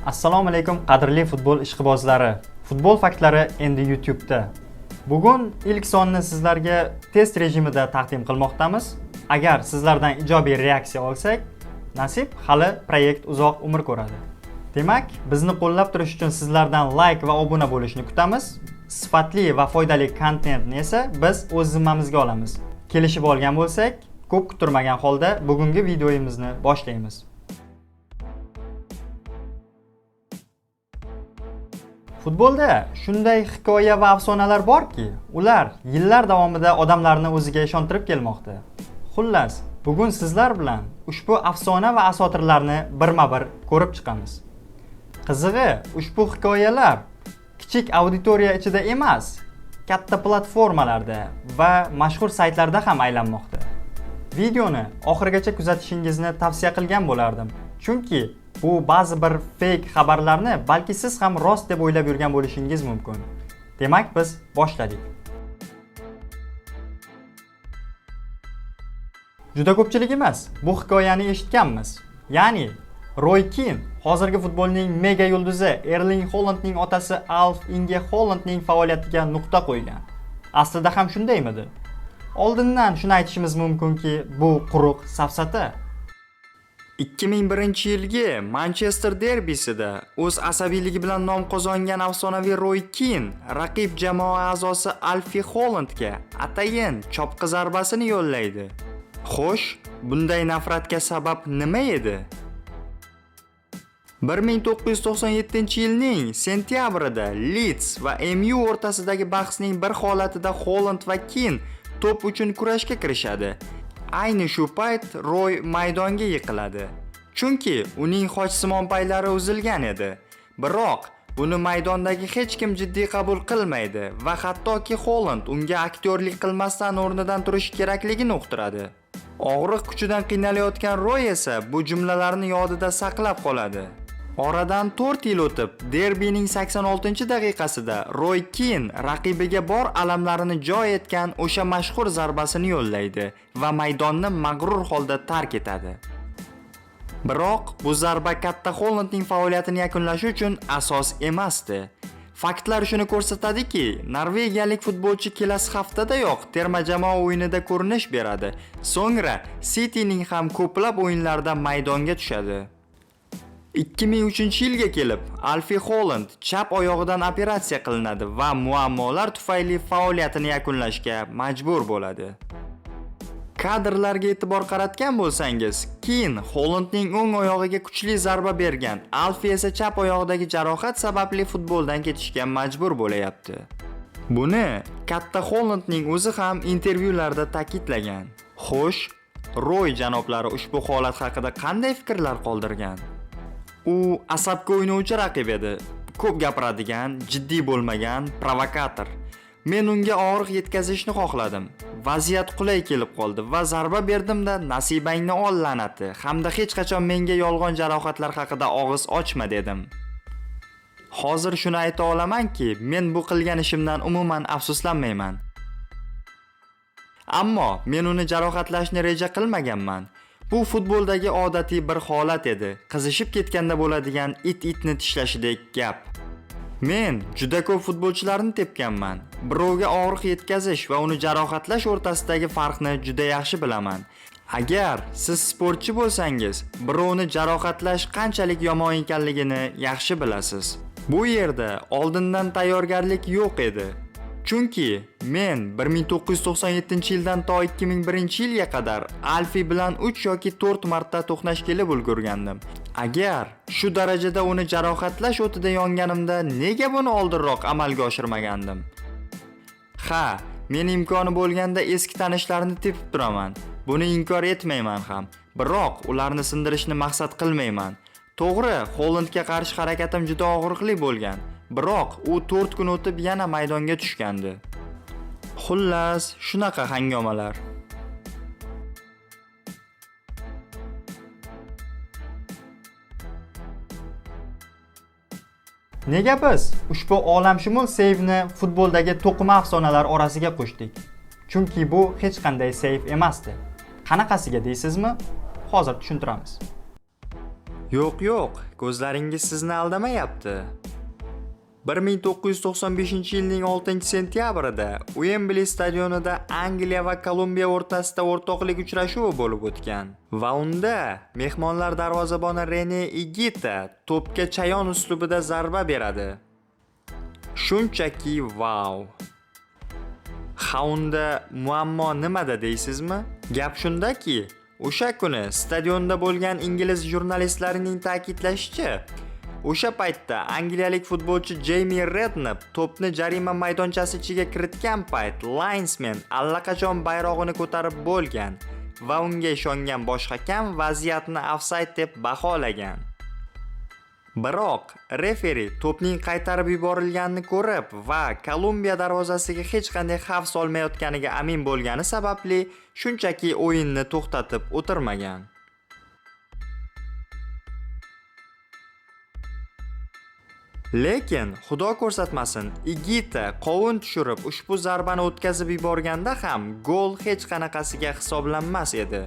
Assalomu alaykum qadrli futbol ishqibozlari. Futbol faktlari endi YouTube'da. Bugun ilk sonni sizlarga test rejimida taqdim qilmoqdamiz. Agar sizlardan ijobiy reaksiya olsak, nasib hali proyekt uzoq umr ko'radi. Demak, bizni qo'llab turish uchun sizlardan like va obuna bo'lishni kutamiz. Sifatli va foydali kontentni esa biz o'z zimmamizga olamiz. Kelishib olgan bo'lsak, ko'p kutilmagan holda bugungi videomizni boshlaymiz. Futbolda shunday hikoya va afsonalar borki, ular yillar davomida odamlarni o'ziga ishontirib kelmoqda. Xullas, bugun sizlar bilan ushbu afsona va asotirlarni birma-bir ko'rib chiqamiz. Qizig'i, ushbu hikoyalar kichik auditoriya ichida emas, katta platformalarda va mashhur saytlarda ham aylanmoqda. Videoni oxirigacha kuzatishingizni tavsiya qilgan bo'lardim. Chunki bu ba'zi bir fake xabarlarni balki siz ham rost deb o'ylab yurgan bo'lishingiz mumkin. Demak, biz boshladik. Juda ko'pchilik emas, bu hikoyani eshitganmiz. Ya'ni Roy Keane hozirgi futbolning mega yulduzi Erling Haalandning otasi Alf Inge Haalandning faoliyatiga nuqta qo'ygan. Aslida ham shundaymidi? Oldindan shuni aytishimiz mumkinki, bu quruq safsata. 2001-yilgi Manchester derbisida o'z asabiyligi bilan nom qozongan afsonaviy Roy Keane raqib jamoa a'zosi Alfie Haalandga atayin chopqi zarbasini yo'llaydi. Xo'sh, bunday nafratga sabab nima edi? 1997-yilning sentyabrida Leeds va MU o'rtasidagi bahsning bir holatida Haaland va Keane to'p uchun kurashga kirishadi. Ayni shu payt Roy maydonga yiqiladi. Chunki uning xochsimon paylari uzilgan edi. Biroq buni maydondagi hech kim jiddiy qabul qilmaydi va hattoki Haaland unga aktyorlik qilmasdan o'rnidan turish kerakligini uqtiradi. Og'riq kuchidan qiynalayotgan Roy esa bu jumlalarni yodida saqlab qoladi. Oradan 4 yil o'tib, derbining 86-daqiqasida Roy Keane raqibiga bor alamlarini joy etgan o'sha mashhur zarbasini yo'llaydi va maydonni mag'rur holda tark etadi. Biroq bu zarba katta Haalandning faoliyatini yakunlashi uchun asos emasdi. Faktlar shuni ko'rsatadiki, norvegiyalik futbolchi kelasi haftadayoq terma jamoa o'yinida ko'rinish beradi. So'ngra Cityning ham ko'plab o'yinlarda maydonga tushadi. 2003-yilga kelib, Alfie Haaland chap oyog'idan operatsiya qilinadi va muammolar tufayli faoliyatini yakunlashga majbur bo'ladi. Kadrlarga e'tibor qaratgan bo'lsangiz, Keane Haalandning o'ng oyog'iga kuchli zarba bergan, Alfie esa chap oyog'idagi jarohat sababli futboldan ketishga majbur bo'layapti. Buni katta Haalandning o'zi ham intervyularda ta'kidlagan. Xo'sh, Roy janoblari ushbu holat haqida qanday fikrlar qoldirgan? U asabga o'ynovchi raqib edi. Ko'p gapiradigan, jiddiy bo'lmagan, provokator. Men unga og'riq yetkazishni xohladim. Vaziyat qulay kelib qoldi va zarba berdimda nasibangni ol la'nati hamda hech qachon menga yolg'on jarohatlar haqida og'iz ochma dedim. Hozir shuni ayta olamanki, men bu qilgan ishimdan umuman afsuslanmayman. Ammo men uni jarohatlashni reja qilmaganman. Bu futboldagi odatiy bir holat edi. Qizishib ketganda bo'ladigan it-itni tishlashidek gap. Men juda ko'p futbolchilarni tepganman. Birovga og'riq yetkazish va uni jarohatlash o'rtasidagi farqni juda yaxshi bilaman. Agar siz sportchi bo'lsangiz, birovni jarohatlash qanchalik yomon ekanligini yaxshi bilasiz. Bu yerda oldindan tayyorgarlik yo'q edi. Chunki men 1997-yildan to 2001-yilga qadar Alfie bilan 3 yoki 4 marta to'qnash kelib ulgurgandim. Agar shu darajada uni jarohatlash o'tida yonganimda nega buni oldinroq amalga oshirmagandim? Ha, men imkoni bo'lganda eski tanishlarni tepib turaman. Buni inkor etmayman ham. Biroq ularni sindirishni maqsad qilmayman. To'g'ri, Haalandga qarshi harakatim juda og'riqli bo'lgan. Biroq u 4 kun o'tib yana maydonga tushgandi. Xullas, shunaqa hangomalar. Nega biz ushbu olamshumul seyfni futboldagi to'qima afsonalar orasiga qo'shdik? Chunki bu hech qanday seyf emasdi. Qanaqasiga deysizmi? Hozir tushuntiramiz. Yo'q, ko'zlaringiz sizni aldamayapti. 1995-yilning 6-sentyabrida Wembley stadionida Angliya va Kolumbiya o'rtasida o'rtoqlik uchrashuvi bo'lib o'tgan va unda mehmonlar darvozaboni Rene Higuita to'pga chayon uslubida zarba beradi. Shunchaki wow. Ha, unda muammo nimada deysizmi? Gap shundaki, o'sha kuni stadionda bo'lgan ingliz jurnalistlarining ta'kidlashicha, o'sha paytda angliyalik futbolchi Jamie Redknapp to'pni jarima maydonchasi ichiga kiritgan payt linesmen allaqachon bayrog'ini ko'tarib bo'lgan va unga ishongan bosh hakam vaziyatni ofsayd deb baholagan. Biroq referi to'pning qaytarib yuborilganini ko'rib va Kolumbiya darvozasiga hech qanday xavf solmayotganiga amin bo'lgani sababli shunchaki o'yinni to'xtatib o'tirmagan. Lekin xudo ko'rsatmasin, Higuita qovun tushirib ushbu zarbani o'tkazib yuborganda ham gol hech qanaqasiga hisoblanmas edi.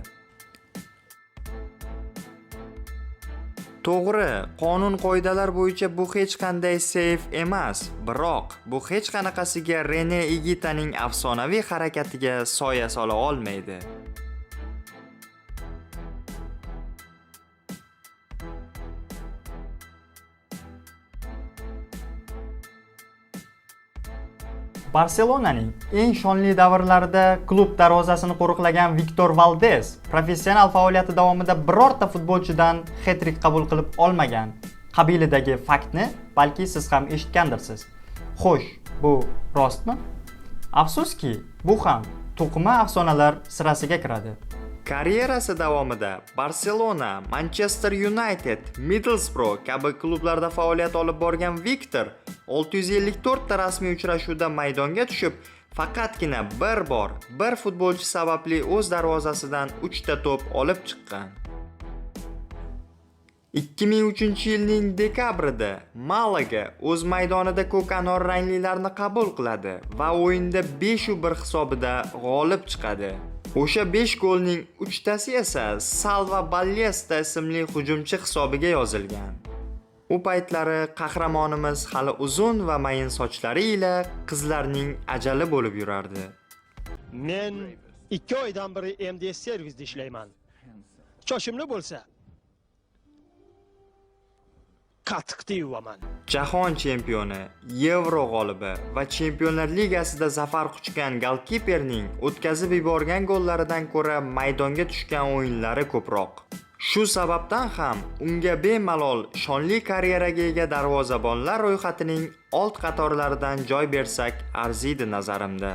To'g'ri, qonun qoidalar bo'yicha bu hech qanday seyf emas, biroq bu hech qanaqasiga Rene Higuitaning afsonaviy harakatiga soya sola olmaydi. Barselonaning eng shonli davrlarida klub darvozasini qo'riqlagan Victor Valdez professional faoliyati davomida birorta futbolchidan hat-trick qabul qilib olmagan qabilidagi faktni balki siz ham eshitgandirsiz. Xo'sh, bu rostmi? Afsuski, bu ham to'qima afsonalar sirasiga kiradi. Karyerasi davomida Barselona, Manchester United, Middlesbrough kabi klublarda faoliyat olib borgan Victor 654 ta rasmiy uchrashuvda maydonga tushib, faqatgina bir bor bir futbolchi sababli o'z darvozasidan 3 ta to'p olib chiqqan. 2003-yilning dekabrida Malaga o'z maydonida ko'k anor ranglilarni qabul qiladi va o'yinda 5-1 hisobida g'olib chiqadi. O'sha 5 golning 3 tasi esa Salva Ballesta ismli hujumchi hisobiga yozilgan. U paytlari qahramonimiz hali uzun va mayin sochlari ila qizlarning ajali bo'lib yurardi. Men 2 oydan beri MDS servisda ishlayman. Choshimli bo'lsa qatiqda yuvaman. Jahon chempioni, Yevro g'olibi va Chempionlar Ligasida zafar quchgan golkiperning o'tkazib yuborgan gollaridan ko'ra maydonga tushgan o'yinlari ko'proq. Shu sababdan ham unga bemalol shonli karyeraga ega darvozabonlar ro'yxatining old qatorlaridan joy bersak arziydi nazarimda.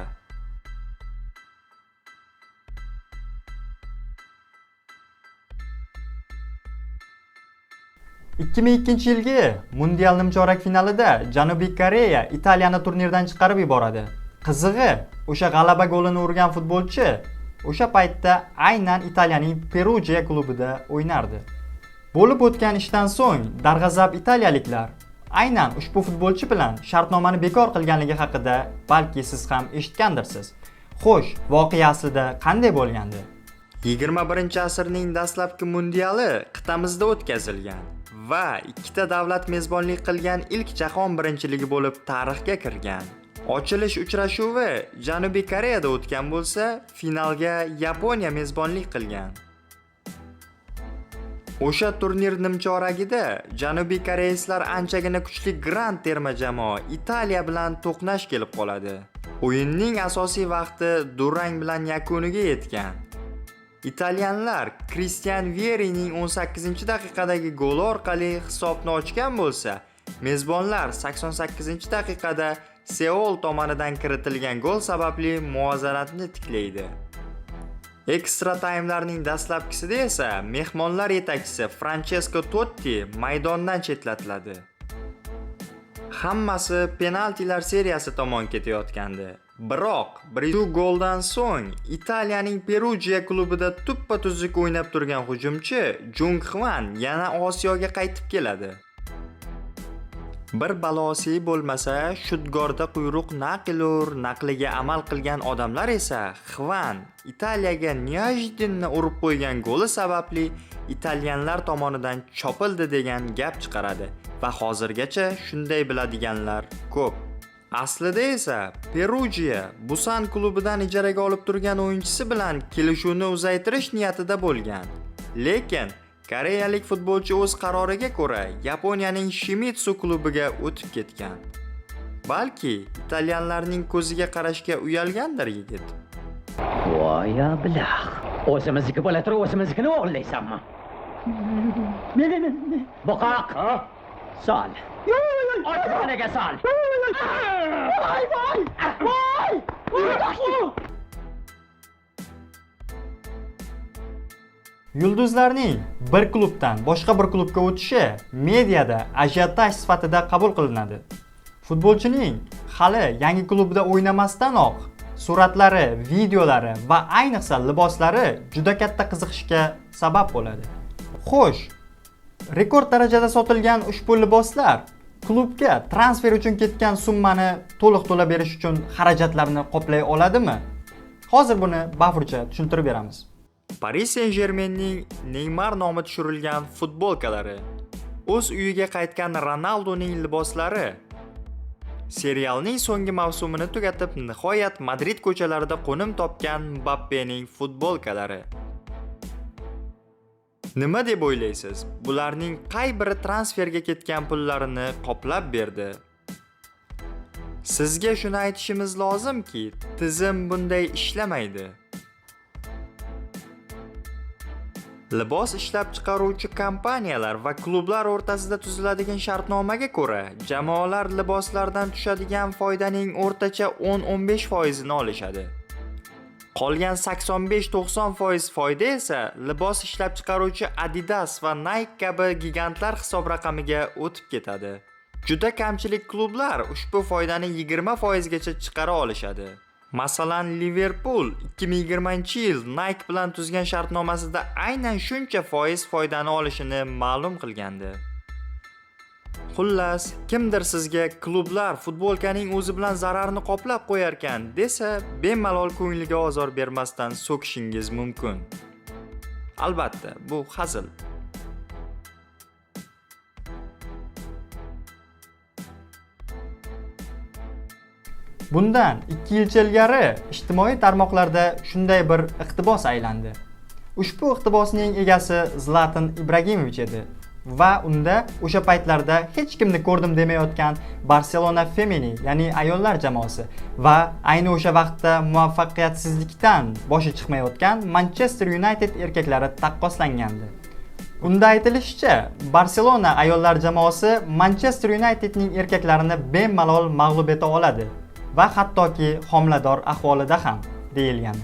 ...2002-yilgi Mundial nimchorak finalida Janubiy Koreya Italiyani turnirdan chiqarib yuboradi. Qizig'i, o'sha g'alaba golini urgan futbolchi o'sha paytda aynan Italiyaning Perugia klubida o'ynardi. Bo'lib o'tgan ishdan so'ng darg'azab italiyaliklar aynan ushbu futbolchi bilan shartnomani bekor qilganligi haqida balki siz ham eshitgandirsiz. Xo'sh, voqea aslida qanday bo'lgandi? 21-asrning dastlabki mundiali qit'amizda o'tkazilgan va ikkita davlat mezbonlik qilgan ilk jahon birinchiligi bo'lib tarixga kirgan. Ochilish uchrashuvi Janubiy Koreyada o'tgan bo'lsa, finalga Yaponiya mezbonlik qilgan. O'sha turnir nimchoragida Janubiy koreyslar anchagina kuchli Grand terma jamoa Italiya bilan to'qnash kelib qoladi. O'yinning asosiy vaqti durang bilan yakuniga yetgan. Italyanlar Christian Vieri'ning 18-daqiqadagi goli orqali hisobni ochgan bo'lsa, mezbonlar 88-daqiqada Seoul tomonidan kiritilgan gol sababli muvozanatni tiklaydi. Ekstra taymlarning dastlabkisida esa mehmonlar yetakchisi Francesco Totti maydondan chetlatiladi. Hammasi penaltilar seriyasi tomon ketayotgandi. Biroq birinchi goldan so'ng Italiyaning Perugia klubida tuppa-tuzuk o'ynab turgan hujumchi Jung Hwan yana Osiyoga qaytib keladi. Bir balosi bo'lmasa, shudgorda quyruq naqilur, naqliga amal qilgan odamlar esa Xvan Italiyaga Niyojidinni urib qo'ygan goli sababli italyanlar tomonidan chopildi degan gap chiqaradi va hozirgacha shunday biladiganlar ko'p. Aslida esa Perugia Busan klubidan ijaraga olib turgan o'yinchisi bilan kelishuvni uzaytirish niyatida bo'lgan. Lekin koreyalik futbolchi o'z qaroriga ko'ra Yaponiyaning Shimizu klubiga o'tib ketgan. Balki italyanlarning ko'ziga qarashga uyalgandir yigit. Voya bilax. O'zimizniki bo'la turib o'zimiznikini o'g'irlaysanmi? Boqoq. Sol. Oshxonaga sol. Voy voy. Voy. Yulduzlarning bir klubdan boshqa bir klubga o'tishi mediada ajiotaj sifatida qabul qilinadi. Futbolchining hali yangi klubda o'ynamasdanoq suratlari, videolari va ayniqsa liboslari juda katta qiziqishga sabab bo'ladi. Xo'sh, rekord darajada sotilgan ushbu liboslar klubga transfer uchun ketgan summani to'liq to'lab berish uchun xarajatlarni qoplay oladimi? Hozir buni bafurcha tushuntirib beramiz. Paris Saint-Germainning Neymar nomi tushirilgan futbolkalari, o'z uyiga qaytgan Ronaldoning liboslari, serialning so'nggi mavsumini tugatib nihoyat Madrid ko'chalarida qo'nim topgan Mbappening futbolkalari. Nima deb o'ylaysiz? Bularning qay biri transferga ketgan pullarini qoplab berdi? Sizga shuni aytishimiz lozimki, tizim bunday ishlamaydi. Libos ishlab chiqaruvchi kompaniyalar va klublar o'rtasida tuziladigan shartnomaga ko'ra, jamoalar liboslardan tushadigan foydaning o'rtacha 10-15% ni olishadi. Qolgan 85-90% foyda esa libos ishlab chiqaruvchi Adidas va Nike kabi gigantlar hisob raqamiga o'tib ketadi. Juda kamchilik klublar ushbu foydani 20% gacha chiqara olishadi. Masalan, Liverpool 2020-yil Nike bilan tuzgan shartnomasida aynan shuncha foiz foydani olishini ma'lum qilgandi. Xullas, kimdir sizga klublar futbolkaning o'zi bilan zararni qoplab qo'yar ekan desa, bemalol ko'ngliga ozor bermasdan so'kishingiz mumkin. Albatta, bu hazil. Bundan 2 yilcha ilgari ijtimoiy tarmoqlarda shunday bir iqtibos aylandi. Ushbu iqtibosning egasi Zlatan Ibragimovich edi va unda o'sha paytlarda hech kimni ko'rdim demayotgan Barcelona Femini, ya'ni ayollar jamoasi va ayni o'sha vaqtda muvaffaqiyatsizlikdan boshi chiqmayotgan Manchester United erkaklari taqqoslangandi. Unda aytilishicha, Barcelona ayollar jamoasi Manchester Unitedning erkaklarini bemalol mag'lub eta oladi va hattoki homilador ahvolida ham deyilgan.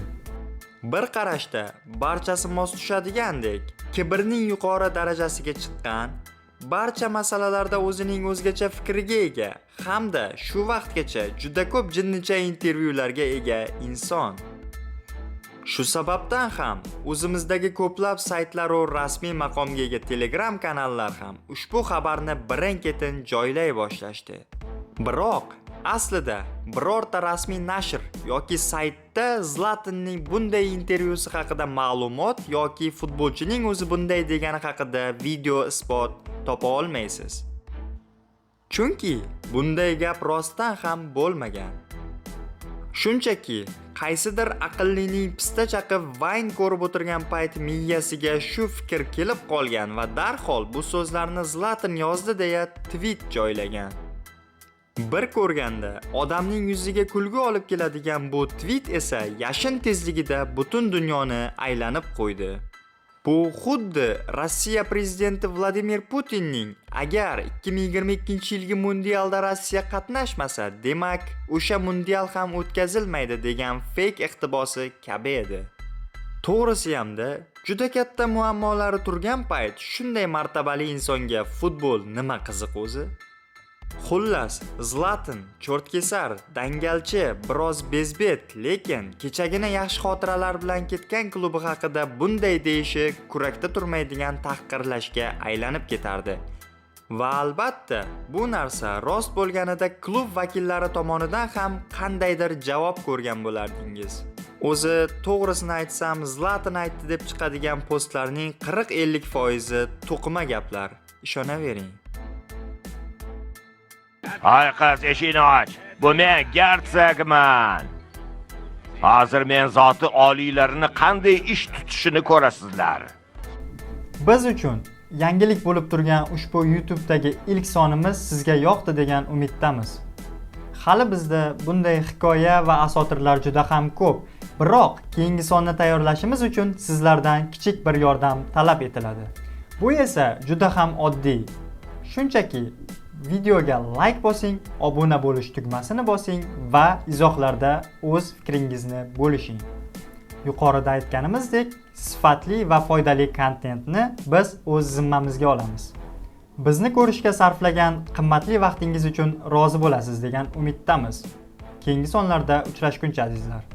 Bir qarashda barchasi mos tushadigandek, kibrning yuqori darajasiga chiqqan, barcha masalalarda o'zining o'zgacha fikriga ega hamda shu vaqtgacha juda ko'p jinnicha intervyularga ega inson. Shu sababdan ham o'zimizdagi ko'plab saytlar va rasmiy maqomga ega Telegram kanallar ham ushbu xabarni birin-ketin joylay boshlashdi. Biroq aslida birorta rasmiy nashr yoki saytda Zlatanning bunday intervyusi haqida ma'lumot yoki futbolchining o'zi bunday degani haqida video isbot topa olmaysiz. Chunki bunday gap rostdan ham bo'lmagan. Shunchaki qaysidir aqllining pista chaqib Vine ko'rib o'tirgan payt miyasiga shu fikr kelib qolgan va darhol bu so'zlarni Zlatan yozdi deya tweet joylagan. Bir ko'rganda odamning yuziga kulgu olib keladigan bu tweet esa yashin tezligida butun dunyoni aylanib qo'ydi. Bu xuddi Rossiya prezidenti Vladimir Putinning agar 2022-yilgi mundialda Rossiya qatnashmasa, demak, o'sha mundial ham o'tkazilmaydi degan fake iqtibosi kabi edi. To'g'risi hamda juda katta muammolari turgan payt shunday martabali insonga futbol nima qiziq o'zi? Xullas, Zlatan cho'rtkesar, dangalchi, biroz bezbet, lekin kechagina yaxshi xotiralar bilan ketgan klubi haqida bunday deyishi kurakda turmaydigan tahqirlashga aylanib ketardi. Va albatta, bu narsa rost bo'lganida klub vakillari tomonidan ham qandaydir javob ko'rgan bo'lardingiz. O'zi, to'g'risini aytsam, Zlatan aytdi deb chiqadigan postlarning 40-50% to'qima gaplar. Ishonavering. Hay qiz, eshikni och. Bu men Gertsagman. Hozir men zoti oliylarini qanday ish tutishini ko'rasizlar. Biz uchun yangilik bo'lib turgan ushbu YouTube'dagi ilk sonimiz sizga yoqdi degan umiddamiz. Hali bizda bunday hikoya va asotirlar juda ham ko'p. Biroq keyingi sonni tayyorlashimiz uchun sizlardan kichik bir yordam talab etiladi. Bu esa juda ham oddiy. Shunchaki videoga like bosing, obuna bo'lish tugmasini bosing va izohlarda o'z fikringizni bo'lishing. Yuqorida aytganimizdek, sifatli va foydali kontentni biz o'z zimmamizga olamiz. Bizni ko'rishga sarflagan qimmatli vaqtingiz uchun rozi bo'lasiz degan umiddamiz. Keyingi sonlarda uchrashguncha azizlar.